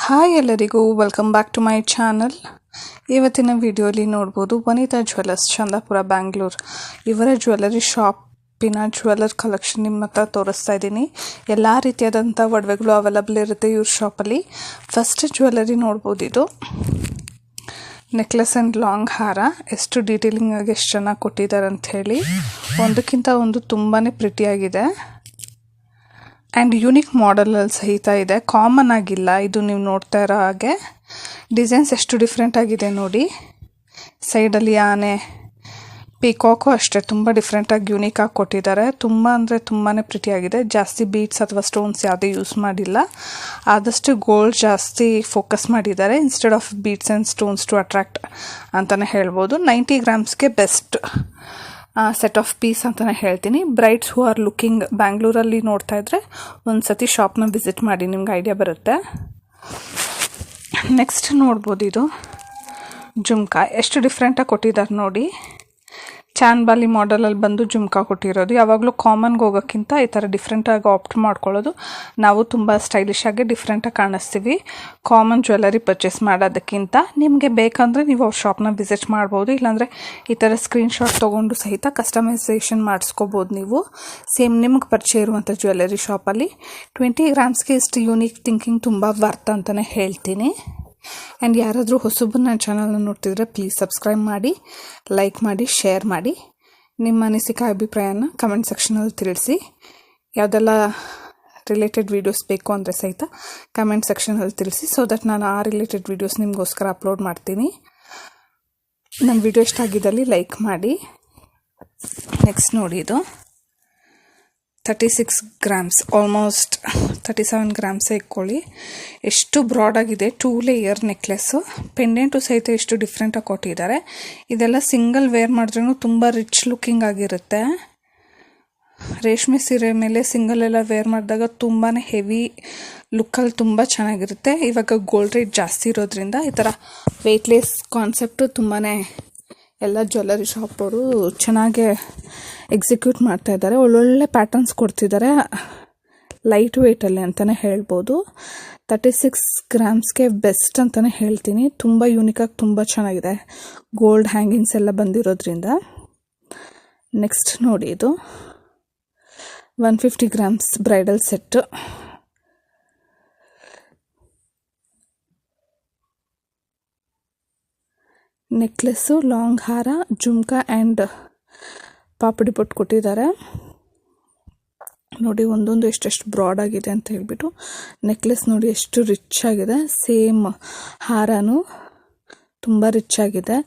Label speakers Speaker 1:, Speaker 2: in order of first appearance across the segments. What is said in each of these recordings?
Speaker 1: Hi ಎಲ್ಲರಿಗೂ welcome back to my channel. ಇವತ್ತಿನ ವಿಡಿಯೋಲಿ ನೋಡ್ಬೋದು ವನಿತಾ ಜ್ಯುವೆಲ್ಲರ್ಸ್ ಚಂದಾಪುರ ಬ್ಯಾಂಗ್ಳೂರ್ ಇವರ ಜ್ಯುವೆಲ್ಲರಿ ಶಾಪಿನ ಜ್ಯುವೆಲ್ಲರ್ ಕಲೆಕ್ಷನ್ ನಿಮ್ಮ ಹತ್ರ ತೋರಿಸ್ತಾ ಇದ್ದೀನಿ. ಎಲ್ಲ ರೀತಿಯಾದಂಥ ಒಡವೆಗಳು ಅವೈಲಬಲ್ ಇರುತ್ತೆ ಇವ್ರ ಶಾಪಲ್ಲಿ. ಫಸ್ಟ್ ಜ್ಯುವೆಲ್ಲರಿ ನೋಡ್ಬೋದು, ಇದು ನೆಕ್ಲೆಸ್ ಆ್ಯಂಡ್ ಲಾಂಗ್ ಹಾರ. ಎಷ್ಟು ಡೀಟೇಲಿಂಗ್ ಆಗಿ ಎಷ್ಟು ಚೆನ್ನಾಗಿ ಕೊಟ್ಟಿದ್ದಾರೆ ಅಂಥೇಳಿ, ಒಂದಕ್ಕಿಂತ ಒಂದು ತುಂಬಾ ಪ್ರಿಟಿಯಾಗಿದೆ ಆ್ಯಂಡ್ ಯೂನಿಕ್ ಮಾಡಲಲ್ಲಿ ಸಹಿತ ಇದೆ, ಕಾಮನ್ ಆಗಿಲ್ಲ. ಇದು ನೀವು ನೋಡ್ತಾ ಇರೋ ಹಾಗೆ ಡಿಸೈನ್ಸ್ ಎಷ್ಟು ಡಿಫ್ರೆಂಟ್ ಆಗಿದೆ ನೋಡಿ. ಸೈಡಲ್ಲಿ ಆನೆ, ಪಿಕಾಕು ಅಷ್ಟೇ ತುಂಬ ಡಿಫ್ರೆಂಟಾಗಿ ಯೂನಿಕಾಗಿ ಕೊಟ್ಟಿದ್ದಾರೆ. ತುಂಬ ಅಂದರೆ ತುಂಬಾ ಪ್ರಿಟಿಯಾಗಿದೆ. ಜಾಸ್ತಿ ಬೀಡ್ಸ್ ಅಥವಾ ಸ್ಟೋನ್ಸ್ ಯಾವುದೇ ಯೂಸ್ ಮಾಡಿಲ್ಲ, ಆದಷ್ಟು ಗೋಲ್ಡ್ ಜಾಸ್ತಿ ಫೋಕಸ್ ಮಾಡಿದ್ದಾರೆ instead of beads and stones to attract ಅಂತಲೇ ಹೇಳ್ಬೋದು. 90 ಗ್ರಾಮ್ಸ್ಗೆ ಬೆಸ್ಟ್ ಸೆಟ್ ಆಫ್ ಪೀಸ್ ಅಂತಲೇ ಹೇಳ್ತೀನಿ. ಬ್ರೈಡ್ಸ್ ಹೂ ಆರ್ ಲುಕಿಂಗ್ ಬ್ಯಾಂಗ್ಳೂರಲ್ಲಿ ನೋಡ್ತಾ ಇದ್ದರೆ ಒಂದು ಸತಿ ಶಾಪ್ನ ವಿಸಿಟ್ ಮಾಡಿ, ನಿಮ್ಗೆ ಐಡಿಯಾ ಬರುತ್ತೆ. ನೆಕ್ಸ್ಟ್ ನೋಡ್ಬೋದು, ಇದು ಜುಮ್ಕಾ ಎಷ್ಟು ಡಿಫ್ರೆಂಟಾಗಿ ಕೊಟ್ಟಿದ್ದಾರೆ ನೋಡಿ. ಚಾನ್ಬಾಲಿ ಮಾಡಲಲ್ಲಿ ಬಂದು ಜುಮ್ಕಾ ಕೊಟ್ಟಿರೋದು. ಯಾವಾಗಲೂ ಕಾಮನ್ಗೆ ಹೋಗೋಕ್ಕಿಂತ ಈ ಥರ ಡಿಫ್ರೆಂಟಾಗಿ ಆಪ್ಟ್ ಮಾಡ್ಕೊಳ್ಳೋದು, ನಾವು ತುಂಬ ಸ್ಟೈಲಿಶಾಗಿ ಡಿಫ್ರೆಂಟಾಗಿ ಕಾಣಿಸ್ತೀವಿ ಕಾಮನ್ ಜ್ಯುವೆಲ್ಲರಿ ಪರ್ಚೇಸ್ ಮಾಡೋದಕ್ಕಿಂತ. ನಿಮಗೆ ಬೇಕಂದರೆ ನೀವು ಅವ್ರ ಶಾಪ್ನ ವಿಸಿಟ್ ಮಾಡ್ಬೋದು, ಇಲ್ಲಾಂದರೆ ಈ ಥರ ಸ್ಕ್ರೀನ್ಶಾಟ್ ತೊಗೊಂಡು ಸಹಿತ ಕಸ್ಟಮೈಸೇಷನ್ ಮಾಡಿಸ್ಕೋಬೋದು ನೀವು. ಸೇಮ್ ನಿಮ್ಗೆ ಪರಿಚಯ ಇರುವಂಥ ಜ್ಯುವೆಲ್ಲರಿ ಶಾಪಲ್ಲಿ 20 ಗ್ರಾಮ್ಸ್ಗೆ ಇಷ್ಟು ಯೂನಿಕ್ ಥಿಂಕಿಂಗ್ ತುಂಬ ವರ್ತ್ ಅಂತಲೇ ಹೇಳ್ತೀನಿ. ಆ್ಯಂಡ್ ಯಾರಾದರೂ ಹೊಸಬರು ನನ್ನ ಚಾನಲ್ನ ನೋಡ್ತಿದ್ರೆ ಪ್ಲೀಸ್ ಸಬ್ಸ್ಕ್ರೈಬ್ ಮಾಡಿ, ಲೈಕ್ ಮಾಡಿ, ಶೇರ್ ಮಾಡಿ. ನಿಮ್ಮ ಅನಿಸಿಕೆ ಅಭಿಪ್ರಾಯನ ಕಮೆಂಟ್ ಸೆಕ್ಷನಲ್ಲಿ ತಿಳಿಸಿ. ಯಾವುದೆಲ್ಲ ರಿಲೇಟೆಡ್ ವೀಡಿಯೋಸ್ ಬೇಕು ಅಂದರೆ ಸಹಿತ ಕಮೆಂಟ್ ಸೆಕ್ಷನಲ್ಲಿ ತಿಳಿಸಿ, ಸೊ ದಟ್ ನಾನು ಆ ರಿಲೇಟೆಡ್ ವೀಡಿಯೋಸ್ ನಿಮಗೋಸ್ಕರ ಅಪ್ಲೋಡ್ ಮಾಡ್ತೀನಿ. ನನ್ನ ವಿಡಿಯೋ ಇಷ್ಟ ಆಗಿದ್ದಲ್ಲಿ ಲೈಕ್ ಮಾಡಿ. ನೆಕ್ಸ್ಟ್ ನೋಡಿ, ಇದು 36 ಗ್ರಾಮ್ಸ್, ಆಲ್ಮೋಸ್ಟ್ 37 ಗ್ರಾಮ್ಸೇ ಇಟ್ಕೊಳ್ಳಿ. ಎಷ್ಟು ಬ್ರಾಡಾಗಿದೆ, 2 ಲೇಯರ್ ನೆಕ್ಲೆಸ್ಸು. ಪೆಂಡೆಂಟು ಸಹಿತ ಎಷ್ಟು ಡಿಫ್ರೆಂಟಾಗಿ ಕೊಟ್ಟಿದ್ದಾರೆ. ಇದೆಲ್ಲ ಸಿಂಗಲ್ ವೇರ್ ಮಾಡಿದ್ರೂ ತುಂಬ ರಿಚ್ ಲುಕ್ಕಿಂಗ್ ಆಗಿರುತ್ತೆ. ರೇಷ್ಮೆ ಸೀರೆ ಮೇಲೆ ಸಿಂಗಲ್ ಎಲ್ಲ ವೇರ್ ಮಾಡಿದಾಗ ತುಂಬಾ ಹೆವಿ ಲುಕ್ಕಲ್ಲಿ ತುಂಬ ಚೆನ್ನಾಗಿರುತ್ತೆ. ಇವಾಗ ಗೋಲ್ಡ್ ರೇಟ್ ಜಾಸ್ತಿ ಇರೋದ್ರಿಂದ ಈ ಥರ ವೆಯ್ಟ್ಲೆಸ್ ಕಾನ್ಸೆಪ್ಟು ತುಂಬಾ ಎಲ್ಲ ಜ್ಯುವೆಲ್ಲರಿ ಶಾಪವರು ಚೆನ್ನಾಗೆ ಎಕ್ಸಿಕ್ಯೂಟ್ ಮಾಡ್ತಾ ಇದ್ದಾರೆ. ಒಳ್ಳೊಳ್ಳೆ ಪ್ಯಾಟರ್ನ್ಸ್ ಕೊಡ್ತಿದ್ದಾರೆ ಲೈಟ್ ವೆಯ್ಟಲ್ಲಿ ಅಂತಲೇ ಹೇಳ್ಬೋದು. 36 ಗ್ರಾಮ್ಸ್ಗೆ ಬೆಸ್ಟ್ ಅಂತಲೇ ಹೇಳ್ತೀನಿ. ತುಂಬ ಯೂನಿಕಾಗಿ ತುಂಬ ಚೆನ್ನಾಗಿದೆ, ಗೋಲ್ಡ್ ಹ್ಯಾಂಗಿಂಗ್ಸ್ ಎಲ್ಲ ಬಂದಿರೋದ್ರಿಂದ. ನೆಕ್ಸ್ಟ್ ನೋಡಿ, ಇದು 150 grams bridal set. Necklace, long ಹಾರ, ಜುಮ್ಕಾ ಆ್ಯಂಡ್ ಪಾಪಡಿ ಪೊಟ್ಟು ಕೊಟ್ಟಿದ್ದಾರೆ ನೋಡಿ. ಒಂದೊಂದು ಎಷ್ಟೆಷ್ಟು ಬ್ರಾಡ್ ಆಗಿದೆ ಅಂತ ಹೇಳ್ಬಿಟ್ಟು. ನೆಕ್ಲೆಸ್ ನೋಡಿ ಎಷ್ಟು ರಿಚ್ ಆಗಿದೆ. ಸೇಮ್ ಹಾರನೂ ತುಂಬ ರಿಚ್ ಆಗಿದೆ.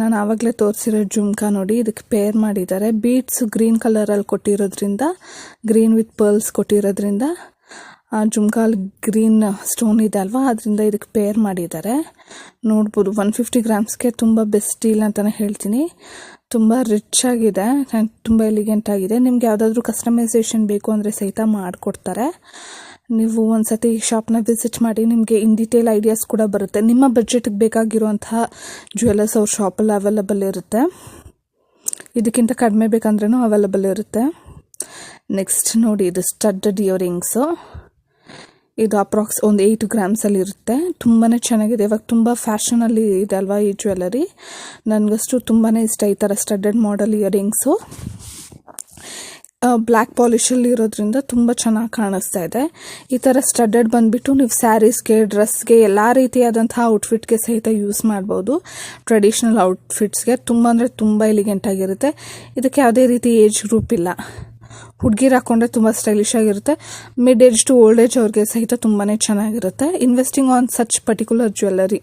Speaker 1: ನಾನು ಆವಾಗಲೇ ತೋರಿಸಿರೋ ಜುಮ್ಕಾ ನೋಡಿ, ಇದಕ್ಕೆ ಪೇರ್ ಮಾಡಿದ್ದಾರೆ. ಬೀಡ್ಸ್ ಗ್ರೀನ್ ಕಲರಲ್ಲಿ ಕೊಟ್ಟಿರೋದ್ರಿಂದ, ಗ್ರೀನ್ ವಿತ್ ಪರ್ಲ್ಸ್ ಕೊಟ್ಟಿರೋದ್ರಿಂದ, ಜುಮ್ಕಾಲ್ ಗ್ರೀನ್ ಸ್ಟೋನ್ ಇದೆ ಅಲ್ವಾ, ಅದರಿಂದ ಇದಕ್ಕೆ ಪೇರ್ ಮಾಡಿದ್ದಾರೆ. ನೋಡ್ಬೋದು 150 ಗ್ರಾಮ್ಸ್ಗೆ ತುಂಬ ಬೆಸ್ಟ್ ಡೀಲ್ ಅಂತಲೇ ಹೇಳ್ತೀನಿ. ತುಂಬ ರಿಚ್ ಆಗಿದೆ ಆ್ಯಂಡ್ ತುಂಬ ಎಲಿಗೆಂಟ್ ಆಗಿದೆ. ನಿಮ್ಗೆ ಯಾವುದಾದ್ರೂ ಕಸ್ಟಮೈಸೇಷನ್ ಬೇಕು ಅಂದರೆ ಸಹಿತ ಮಾಡಿಕೊಡ್ತಾರೆ. ನೀವು ಒಂದು ಸತಿ ಶಾಪ್ನ ವಿಸಿಟ್ ಮಾಡಿ, ನಿಮಗೆ ಇನ್ ಡೀಟೇಲ್ ಐಡಿಯಾಸ್ ಕೂಡ ಬರುತ್ತೆ. ನಿಮ್ಮ ಬಜೆಟ್ಗೆ ಬೇಕಾಗಿರುವಂತಹ ಜ್ಯುವೆಲ್ಲರ್ಸ್ ಅವ್ರ ಶಾಪಲ್ಲಿ ಅವೈಲಬಲ್ ಇರುತ್ತೆ. ಇದಕ್ಕಿಂತ ಕಡಿಮೆ ಬೇಕಂದ್ರೂ ಅವೈಲಬಲ್ ಇರುತ್ತೆ. ನೆಕ್ಸ್ಟ್ ನೋಡಿ, ಇದು ಸ್ಟಡ್ಡ್ ಇಯರಿಂಗ್ಸು. ಇದು ಅಪ್ರಾಕ್ಸ್ ಒಂದು 8 ಗ್ರಾಮ್ಸಲ್ಲಿ ಇರುತ್ತೆ. ತುಂಬಾ ಚೆನ್ನಾಗಿದೆ. ಇವಾಗ ತುಂಬ ಫ್ಯಾಷನಲ್ಲಿ ಇದೆ ಅಲ್ವಾ ಈ ಜ್ಯುವೆಲ್ಲರಿ. ನನಗಷ್ಟು ತುಂಬಾ ಇಷ್ಟ ಈ ಥರ ಸ್ಟಡ್ಡೆಡ್ ಮಾಡೆಲ್ ಇಯರಿಂಗ್ಸು. ಬ್ಲ್ಯಾಕ್ ಪಾಲಿಶಲ್ಲಿ ಇರೋದ್ರಿಂದ ತುಂಬ ಚೆನ್ನಾಗಿ ಕಾಣಿಸ್ತಾ ಇದೆ. ಈ ಥರ ಸ್ಟಡ್ಡೆಡ್ ಬಂದುಬಿಟ್ಟು ನೀವು ಸ್ಯಾರೀಸ್ಗೆ, ಡ್ರೆಸ್ಗೆ, ಎಲ್ಲ ರೀತಿಯಾದಂತಹ ಔಟ್ಫಿಟ್ಗೆ ಸಹಿತ ಯೂಸ್ ಮಾಡ್ಬೋದು. ಟ್ರೆಡಿಷ್ನಲ್ ಔಟ್ಫಿಟ್ಸ್ಗೆ ತುಂಬ ಅಂದರೆ ತುಂಬ ಎಲಿಗೆಂಟ್ ಆಗಿರುತ್ತೆ. ಇದಕ್ಕೆ ಯಾವುದೇ ರೀತಿ ಏಜ್ ಗ್ರೂಪ್ ಇಲ್ಲ. ಹುಡುಗಿರು ಹಾಕೊಂಡ್ರೆ ತುಂಬ ಸ್ಟೈಲಿಶ್ ಆಗಿರುತ್ತೆ. Mid age to old age ಅವ್ರಿಗೆ ಸಹಿತ ತುಂಬಾ ಚೆನ್ನಾಗಿರುತ್ತೆ. Investing on such particular jewellery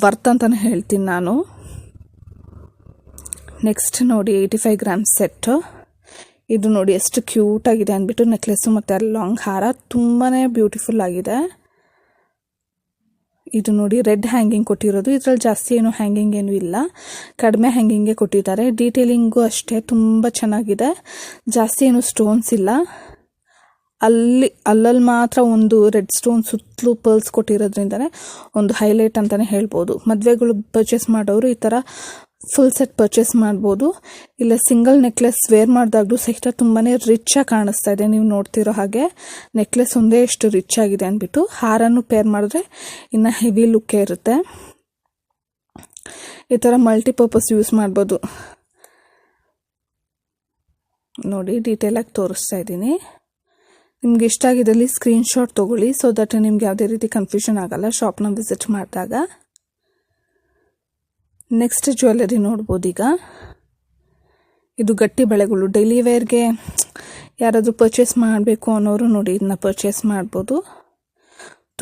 Speaker 1: worth ಅಂತಲೇ ಹೇಳ್ತೀನಿ ನಾನು. ನೆಕ್ಸ್ಟ್ ನೋಡಿ, 85 ಗ್ರಾಮ್ಸ್ ಸೆಟ್ಟು. ಇದು ನೋಡಿ ಎಷ್ಟು ಕ್ಯೂಟಾಗಿದೆ ಅಂದ್ಬಿಟ್ಟು. ನೆಕ್ಲೆಸ್ಸು ಮತ್ತು ಲಾಂಗ್ ಹಾರ ತುಂಬಾ ಬ್ಯೂಟಿಫುಲ್ ಆಗಿದೆ. ಇದು ನೋಡಿ ರೆಡ್ ಹ್ಯಾಂಗಿಂಗ್ ಕೊಟ್ಟಿರೋದು. ಇದರಲ್ಲಿ ಜಾಸ್ತಿ ಏನು ಹ್ಯಾಂಗಿಂಗ್ ಏನೂ ಇಲ್ಲ, ಕಡಿಮೆ ಹ್ಯಾಂಗಿಂಗೇ ಕೊಟ್ಟಿದ್ದಾರೆ. ಡೀಟೇಲಿಂಗು ಅಷ್ಟೇ ತುಂಬ ಚೆನ್ನಾಗಿದೆ. ಜಾಸ್ತಿ ಏನು ಸ್ಟೋನ್ಸ್ ಇಲ್ಲ. ಅಲ್ಲಲ್ಲಿ ಮಾತ್ರ ಒಂದು ರೆಡ್ ಸ್ಟೋನ್ ಸುತ್ತಲೂ ಪರ್ಲ್ಸ್ ಕೊಟ್ಟಿರೋದ್ರಿಂದನೇ ಒಂದು ಹೈಲೈಟ್ ಅಂತಲೇ ಹೇಳ್ಬೋದು. ಮದುವೆಗಳು ಪರ್ಚೇಸ್ ಮಾಡೋರು ಈ ಥರ ಫುಲ್ ಸೆಟ್ ಪರ್ಚೇಸ್ ಮಾಡ್ಬೋದು. ಇಲ್ಲ ಸಿಂಗಲ್ ನೆಕ್ಲೆಸ್ ವೇರ್ ಮಾಡಿದಾಗಲೂ ಸಹಿತ ತುಂಬಾ ರಿಚ್ಚಾಗಿ ಕಾಣಿಸ್ತಾ ಇದೆ. ನೀವು ನೋಡ್ತಿರೋ ಹಾಗೆ ನೆಕ್ಲೆಸ್ ಒಂದೇ ಎಷ್ಟು ರಿಚ್ ಆಗಿದೆ ಅಂದ್ಬಿಟ್ಟು. ಹಾರನ್ನು ಪೇರ್ ಮಾಡಿದ್ರೆ ಇನ್ನು ಹೆವಿ ಲುಕ್ಕೇ ಇರುತ್ತೆ. ಈ ಥರ ಮಲ್ಟಿಪರ್ಪಸ್ ಯೂಸ್ ಮಾಡ್ಬೋದು. ನೋಡಿ ಡೀಟೇಲಾಗಿ ತೋರಿಸ್ತಾ ಇದ್ದೀನಿ. ನಿಮ್ಗೆ ಇಷ್ಟ ಆಗಿದ್ದಲ್ಲಿ ಸ್ಕ್ರೀನ್ಶಾಟ್ ತೊಗೊಳ್ಳಿ, ಸೊ ದಟ್ ನಿಮ್ಗೆ ಯಾವುದೇ ರೀತಿ ಕನ್ಫ್ಯೂಷನ್ ಆಗಲ್ಲ ಶಾಪ್ನ ವಿಸಿಟ್ ಮಾಡಿದಾಗ. ನೆಕ್ಸ್ಟ್ ಜ್ಯುವೆಲರಿ ನೋಡ್ಬೋದು. ಈಗ ಇದು ಗಟ್ಟಿ ಬಳೆಗಳು, ಡೈಲಿ ವೇರ್ಗೆ ಯಾರಾದರೂ ಪರ್ಚೇಸ್ ಮಾಡಬೇಕು ಅನ್ನೋರು ನೋಡಿ ಇದನ್ನ ಪರ್ಚೇಸ್ ಮಾಡ್ಬೋದು.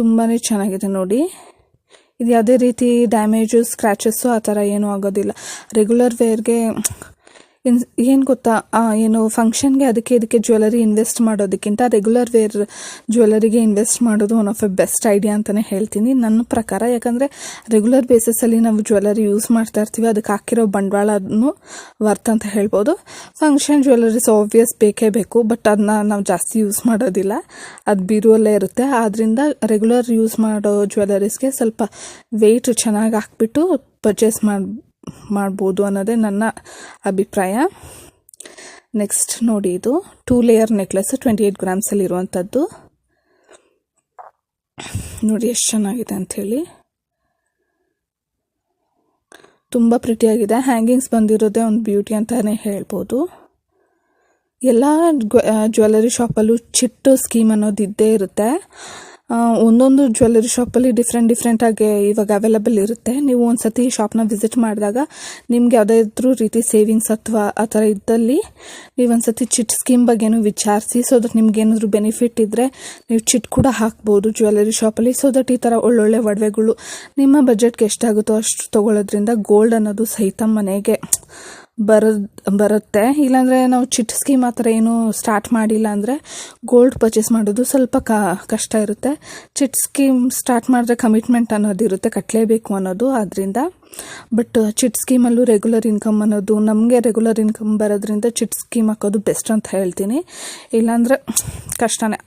Speaker 1: ತುಂಬಾ ಚೆನ್ನಾಗಿದೆ ನೋಡಿ. ಇದು ಯಾವುದೇ ರೀತಿ ಡ್ಯಾಮೇಜು ಸ್ಕ್ರ್ಯಾಚಸ್ಸು ಆ ಥರ ಏನೂ ಆಗೋದಿಲ್ಲ. ರೆಗ್ಯುಲರ್ ವೇರ್ಗೆ ಏನು ಗೊತ್ತಾ, ಏನು ಫಂಕ್ಷನ್ಗೆ ಅದಕ್ಕೆ ಇದಕ್ಕೆ ಜ್ಯುವೆಲರಿ ಇನ್ವೆಸ್ಟ್ ಮಾಡೋದಕ್ಕಿಂತ ರೆಗ್ಯುಲರ್ ವೇರ್ ಜ್ಯುವೆಲರಿಗೆ ಇನ್ವೆಸ್ಟ್ ಮಾಡೋದು one of A best idea ಅಂತಲೇ ಹೇಳ್ತೀನಿ ನನ್ನ ಪ್ರಕಾರ. ಯಾಕಂದರೆ ರೆಗ್ಯುಲರ್ ಬೇಸಿಸಲ್ಲಿ ನಾವು ಜ್ಯುವೆಲರಿ ಯೂಸ್ ಮಾಡ್ತಾ ಇರ್ತೀವಿ, ಅದಕ್ಕೆ ಹಾಕಿರೋ ಬಂಡವಾಳನೂ ವರ್ತ್ ಅಂತ ಹೇಳ್ಬೋದು. ಫಂಕ್ಷನ್ ಜ್ಯುವೆಲರೀಸ್ ಆಬ್ವಿಯಸ್ ಬೇಕೇ ಬೇಕು, ಬಟ್ ಅದನ್ನ ನಾವು ಜಾಸ್ತಿ ಯೂಸ್ ಮಾಡೋದಿಲ್ಲ, ಅದು ಬೀರುವಲ್ಲೇ ಇರುತ್ತೆ. ಆದ್ದರಿಂದ ರೆಗ್ಯುಲರ್ ಯೂಸ್ ಮಾಡೋ ಜ್ಯುವೆಲರೀಸ್ಗೆ ಸ್ವಲ್ಪ ವೆಯ್ಟ್ ಚೆನ್ನಾಗಿ ಹಾಕ್ಬಿಟ್ಟು ಪರ್ಚೇಸ್ ಮಾಡ್ಬೋದು ಅನ್ನೋದೇ ನನ್ನ ಅಭಿಪ್ರಾಯ. ನೆಕ್ಸ್ಟ್ ನೋಡಿ, ಇದು 2 ಲೇಯರ್ ನೆಕ್ಲೆಸ್ 28 ಗ್ರಾಮ್ಸಲ್ಲಿ ಇರುವಂಥದ್ದು. ನೋಡಿ ಎಷ್ಟು ಚೆನ್ನಾಗಿದೆ ಅಂಥೇಳಿ, ತುಂಬ ಪ್ರಿಟಿಯಾಗಿದೆ. ಹ್ಯಾಂಗಿಂಗ್ಸ್ ಬಂದಿರೋದೇ ಒಂದು ಬ್ಯೂಟಿ ಅಂತಲೇ ಹೇಳ್ಬೋದು. ಎಲ್ಲ ಜ್ಯುವೆಲರಿ ಶಾಪಲ್ಲೂ ಚಿಟ್ಟು ಸ್ಕೀಮ್ ಅನ್ನೋದು ಇದ್ದೇ ಇರುತ್ತೆ. ಒಂದೊಂದು ಜ್ಯುವೆಲರಿ ಶಾಪಲ್ಲಿ ಡಿಫ್ರೆಂಟಾಗಿ ಇವಾಗ ಅವೈಲಬಲ್ ಇರುತ್ತೆ. ನೀವು ಒಂದು ಸತಿ ಶಾಪ್ನ ವಿಸಿಟ್ ಮಾಡಿದಾಗ ನಿಮ್ಗೆ ಯಾವುದಾದ್ರೂ ರೀತಿ ಸೇವಿಂಗ್ಸ್ ಅಥವಾ ಆ ಥರ ಇದ್ದಲ್ಲಿ ನೀವು ಒಂದು ಸತಿ ಚಿಟ್ ಸ್ಕೀಮ್ ಬಗ್ಗೆನೂ ವಿಚಾರಿಸಿ, ಸೊ ದಟ್ ನಿಮ್ಗೆ ಏನಾದರೂ ಬೆನಿಫಿಟ್ ಇದ್ದರೆ ನೀವು ಚಿಟ್ ಕೂಡ ಹಾಕ್ಬೋದು ಜ್ಯುವೆಲರಿ ಶಾಪಲ್ಲಿ. ಸೊ ದಟ್ ಈ ಥರ ಒಳ್ಳೊಳ್ಳೆ ಒಡವೆಗಳು ನಿಮ್ಮ ಬಜೆಟ್ಗೆ ಎಷ್ಟಾಗುತ್ತೋ ಅಷ್ಟು ತೊಗೊಳ್ಳೋದ್ರಿಂದ ಗೋಲ್ಡ್ ಅನ್ನೋದು ಸಹಿತ ಮನೆಗೆ ಬರುತ್ತೆ. ಇಲ್ಲಾಂದರೆ ನಾವು ಚಿಟ್ ಸ್ಕೀಮ್ ಆ ಥರ ಏನೂ ಸ್ಟಾರ್ಟ್ ಮಾಡಿಲ್ಲ ಅಂದರೆ ಗೋಲ್ಡ್ ಪರ್ಚೇಸ್ ಮಾಡೋದು ಸ್ವಲ್ಪ ಕಷ್ಟ ಇರುತ್ತೆ. ಚಿಟ್ ಸ್ಕೀಮ್ ಸ್ಟಾರ್ಟ್ ಮಾಡಿದ್ರೆ ಕಮಿಟ್ಮೆಂಟ್ ಅನ್ನೋದಿರುತ್ತೆ, ಕಟ್ಟಲೇಬೇಕು ಅನ್ನೋದು. ಆದ್ದರಿಂದ ಬಟ್ ಚಿಟ್ ಸ್ಕೀಮಲ್ಲೂ ರೆಗ್ಯುಲರ್ ಇನ್ಕಮ್ ಅನ್ನೋದು, ನಮಗೆ ರೆಗ್ಯುಲರ್ ಇನ್ಕಮ್ ಬರೋದ್ರಿಂದ ಚಿಟ್ ಸ್ಕೀಮ್ ಹಾಕೋದು ಬೆಸ್ಟ್ ಅಂತ ಹೇಳ್ತೀನಿ. ಇಲ್ಲಾಂದರೆ ಕಷ್ಟನೇ.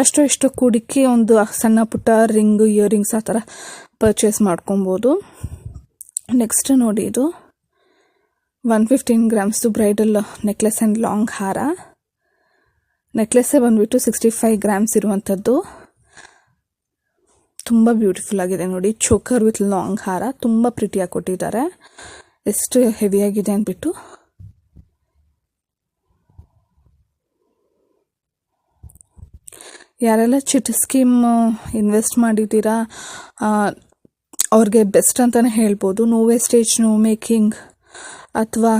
Speaker 1: ಅಷ್ಟು ಕೂಡಿಕ್ಕಿ ಒಂದು ಸಣ್ಣ ಪುಟ್ಟ ರಿಂಗು, ಇಯರಿಂಗ್ಸ್ ಆ ಥರ ಪರ್ಚೇಸ್ ಮಾಡ್ಕೊಬೋದು. ನೆಕ್ಸ್ಟ್ ನೋಡಿ, ಇದು 115 ಗ್ರಾಮ್ಸ್ದು ಬ್ರೈಡಲ್ ನೆಕ್ಲೆಸ್ ಆ್ಯಂಡ್ ಲಾಂಗ್ ಹಾರ. ನೆಕ್ಲೆಸ್ಸೇ ಬಂದುಬಿಟ್ಟು 65 ಗ್ರಾಮ್ಸ್ ಇರುವಂಥದ್ದು. ತುಂಬ ಬ್ಯೂಟಿಫುಲ್ ಆಗಿದೆ ನೋಡಿ. ಚೋಕರ್ ವಿತ್ ಲಾಂಗ್ ಹಾರ, ತುಂಬ ಪ್ರಿಟಿಯಾಗಿ ಕೊಟ್ಟಿದ್ದಾರೆ. ಎಷ್ಟು ಹೆವಿಯಾಗಿದೆ ಅಂದ್ಬಿಟ್ಟು. ಯಾರೆಲ್ಲ ಚಿಟ್ ಸ್ಕೀಮ್ ಇನ್ವೆಸ್ಟ್ ಮಾಡಿದ್ದೀರಾ ಅವ್ರಿಗೆ ಬೆಸ್ಟ್ ಅಂತಲೇ ಹೇಳ್ಬೋದು. ನೋ ವೇಸ್ಟೇಜ್ ನೋ ಮೇಕಿಂಗ್ ಅಥವಾ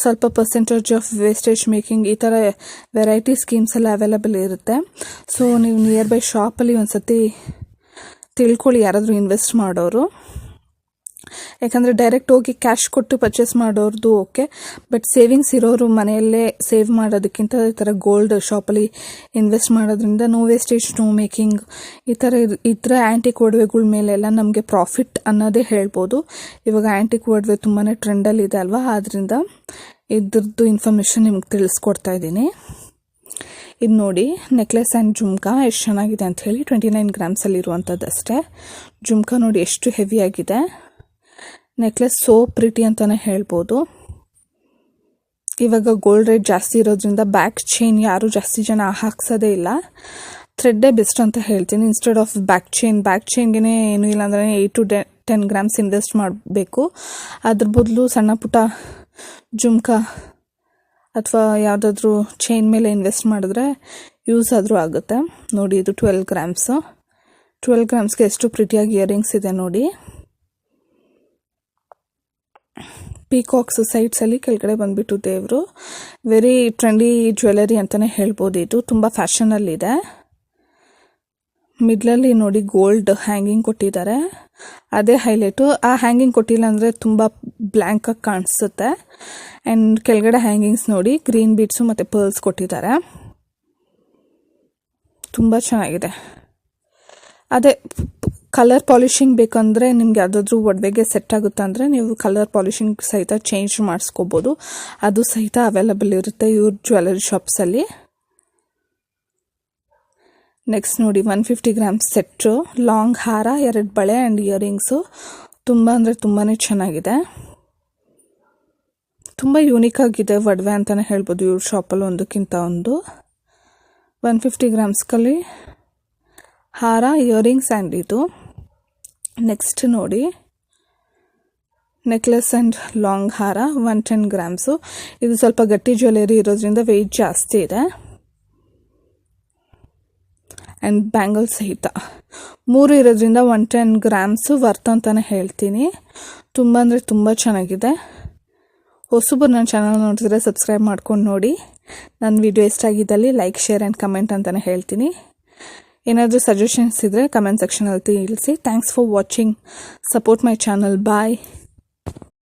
Speaker 1: ಸ್ವಲ್ಪ ಪರ್ಸೆಂಟೇಜ್ ಆಫ್ ವೇಸ್ಟೇಜ್ ಮೇಕಿಂಗ್, ಈ ಥರ ವೆರೈಟಿ ಸ್ಕೀಮ್ಸ್ ಎಲ್ಲ ಅವೈಲಬಲ್ ಇರುತ್ತೆ. ಸೊ ನೀವು ನಿಯರ್ ಬೈ ಶಾಪಲ್ಲಿ ಒಂದು ಸತಿ ತಿಳ್ಕೊಳ್ಳಿ ಯಾರಾದರೂ ಇನ್ವೆಸ್ಟ್ ಮಾಡೋರು. ಯಾಕಂದರೆ ಡೈರೆಕ್ಟ್ ಹೋಗಿ ಕ್ಯಾಶ್ ಕೊಟ್ಟು ಪರ್ಚೇಸ್ ಮಾಡೋರ್ದು ಓಕೆ, ಬಟ್ ಸೇವಿಂಗ್ಸ್ ಇರೋರು ಮನೆಯಲ್ಲೇ ಸೇವ್ ಮಾಡೋದಕ್ಕಿಂತ ಈ ಥರ ಗೋಲ್ಡ್ ಶಾಪಲ್ಲಿ ಇನ್ವೆಸ್ಟ್ ಮಾಡೋದ್ರಿಂದ ನೋ ವೇಸ್ಟೇಜ್ ನೋ ಮೇಕಿಂಗ್ ಈ ಥರ ಆ್ಯಂಟಿಕ್ ಒಡವೆಗಳ ಮೇಲೆಲ್ಲ ನಮಗೆ ಪ್ರಾಫಿಟ್ ಅನ್ನೋದೇ ಹೇಳ್ಬೋದು. ಇವಾಗ ಆ್ಯಂಟಿಕ್ ಒಡವೆ ತುಂಬಾ ಟ್ರೆಂಡಲ್ಲಿದೆ ಅಲ್ವಾ, ಆದ್ದರಿಂದ ಇದ್ರದ್ದು ಇನ್ಫಾರ್ಮೇಷನ್ ನಿಮ್ಗೆ ತಿಳಿಸ್ಕೊಡ್ತಾ ಇದ್ದೀನಿ. ಇದು ನೋಡಿ, ನೆಕ್ಲೆಸ್ ಆ್ಯಂಡ್ ಜುಮ್ಕಾ ಎಷ್ಟು ಚೆನ್ನಾಗಿದೆ ಅಂಥೇಳಿ. 29 ಗ್ರಾಮ್ಸಲ್ಲಿ ಇರುವಂಥದ್ದು ಅಷ್ಟೇ. ಜುಮ್ಕಾ ನೋಡಿ ಎಷ್ಟು ಹೆವಿಯಾಗಿದೆ. ನೆಕ್ಲೆಸ್ ಸೋ ಪ್ರಿಟಿ ಅಂತಲೇ ಹೇಳ್ಬೋದು. ಇವಾಗ ಗೋಲ್ಡ್ ರೇಟ್ ಜಾಸ್ತಿ ಇರೋದ್ರಿಂದ ಬ್ಯಾಕ್ ಚೈನ್ ಯಾರು ಜಾಸ್ತಿ ಜನ ಹಾಕ್ಸೋದೇ ಇಲ್ಲ. ಥ್ರೆಡ್ಡೇ ಬೆಸ್ಟ್ ಅಂತ ಹೇಳ್ತೀನಿ ಇನ್ಸ್ಟೆಡ್ ಆಫ್ ಬ್ಯಾಕ್ ಚೈನ್ಗೆ ಏನೂ ಇಲ್ಲ ಅಂದರೆ 8 to 10 ಗ್ರಾಮ್ಸ್ ಇನ್ವೆಸ್ಟ್ ಮಾಡಬೇಕು. ಅದ್ರ ಬದಲು ಸಣ್ಣ ಪುಟ್ಟ ಜುಮ್ಕಾ ಅಥವಾ ಯಾವುದಾದ್ರೂ ಚೈನ್ ಮೇಲೆ ಇನ್ವೆಸ್ಟ್ ಮಾಡಿದ್ರೆ ಯೂಸ್ ಆದರೂ ಆಗುತ್ತೆ. ನೋಡಿ, ಇದು 12 ಗ್ರಾಮ್ಸು. 12 ಗ್ರಾಮ್ಸ್ಗೆ ಎಷ್ಟು ಪ್ರಿಟಿಯಾಗಿ ಇಯರಿಂಗ್ಸ್ ಇದೆ ನೋಡಿ. ಪೀಕಾಕ್ಸ್ ಸೈಡ್ಸಲ್ಲಿ ಕೆಳಗಡೆ ಬಂದುಬಿಟ್ಟು ದೇವರು. ವೆರಿ ಟ್ರೆಂಡಿ ಜ್ಯುವೆಲರಿ ಅಂತಲೇ ಹೇಳ್ಬೋದು. ಇದು ತುಂಬ ಫ್ಯಾಷನಲ್ಲಿದೆ. ಮಿಡ್ಲಲ್ಲಿ ನೋಡಿ ಗೋಲ್ಡ್ ಹ್ಯಾಂಗಿಂಗ್ ಕೊಟ್ಟಿದ್ದಾರೆ, ಅದೇ ಹೈಲೈಟು. ಆ ಹ್ಯಾಂಗಿಂಗ್ ಕೊಟ್ಟಿಲ್ಲ ಅಂದರೆ ತುಂಬ ಬ್ಲ್ಯಾಂಕಾಗಿ ಕಾಣಿಸುತ್ತೆ. ಆ್ಯಂಡ್ ಕೆಳಗಡೆ ಹ್ಯಾಂಗಿಂಗ್ಸ್ ನೋಡಿ ಗ್ರೀನ್ ಬೀಡ್ಸು ಮತ್ತು ಪರ್ಲ್ಸ್ ಕೊಟ್ಟಿದ್ದಾರೆ. ತುಂಬ ಚೆನ್ನಾಗಿದೆ. ಅದೇ ಕಲರ್ ಪಾಲಿಶಿಂಗ್ ಬೇಕಂದರೆ ನಿಮ್ಗೆ ಯಾವುದಾದ್ರೂ ಒಡವೆಗೆ ಸೆಟ್ ಆಗುತ್ತೆ ಅಂದರೆ ನೀವು ಕಲರ್ ಪಾಲಿಶಿಂಗ್ ಸಹಿತ ಚೇಂಜ್ ಮಾಡಿಸ್ಕೋಬೋದು. ಅದು ಸಹಿತ ಅವೈಲಬಲ್ ಇರುತ್ತೆ ಇವ್ರ ಜ್ಯುವೆಲರಿ ಶಾಪ್ಸಲ್ಲಿ. ನೆಕ್ಸ್ಟ್ ನೋಡಿ, 150 ಗ್ರಾಮ್ಸ್ ಸೆಟ್ಟು, ಲಾಂಗ್ ಹಾರ, 2 ಬಳೆ ಆ್ಯಂಡ್ ಇಯರಿಂಗ್ಸು. ತುಂಬ ಅಂದರೆ ತುಂಬಾ ಚೆನ್ನಾಗಿದೆ, ತುಂಬ ಯೂನಿಕ್ ಆಗಿದೆ ಒಡವೆ ಅಂತಲೇ ಹೇಳ್ಬೋದು ಇವ್ರ ಶಾಪಲ್ಲಿ ಒಂದಕ್ಕಿಂತ ಒಂದು. 150 ಗ್ರಾಮ್ಸ್ಕಲ್ಲಿ ಹಾರ, ಇಯರಿಂಗ್ಸ್ ಆ್ಯಂಡ್ ಇದು. ನೆಕ್ಸ್ಟ್ ನೋಡಿ ನೆಕ್ಲೆಸ್ ಆ್ಯಂಡ್ ಲಾಂಗ್ ಹಾರ 110 ಗ್ರಾಮ್ಸು. ಇದು ಸ್ವಲ್ಪ ಗಟ್ಟಿ ಜ್ಯುವೆಲರಿ ಇರೋದ್ರಿಂದ ವೆಯ್ಟ್ ಜಾಸ್ತಿ ಇದೆ. ಆ್ಯಂಡ್ ಬ್ಯಾಂಗಲ್ ಸಹಿತ 3 ಇರೋದ್ರಿಂದ 110 ಗ್ರಾಮ್ಸು ವರ್ತ್ ಅಂತಲೇ ಹೇಳ್ತೀನಿ. ತುಂಬ ಅಂದರೆ ತುಂಬ ಚೆನ್ನಾಗಿದೆ. ಹೊಸಬರು ನನ್ನ ಚಾನಲ್ ನೋಡ್ತಿದ್ರೆ ಸಬ್ಸ್ಕ್ರೈಬ್ ಮಾಡ್ಕೊಂಡು ನೋಡಿ. ನನ್ನ ವಿಡಿಯೋ ಇಷ್ಟ ಆಗಿದ್ದಲ್ಲಿ ಲೈಕ್, ಶೇರ್ ಆ್ಯಂಡ್ ಕಮೆಂಟ್ ಅಂತಲೇ ಹೇಳ್ತೀನಿ. ಏನಾದರೂ ಸಜೆಷನ್ಸ್ ಇದ್ದರೆ ಕಮೆಂಟ್ ಸೆಕ್ಷನಲ್ಲಿ ತಿಳಿಸಿ. Thanks for watching. Support my channel. Bye.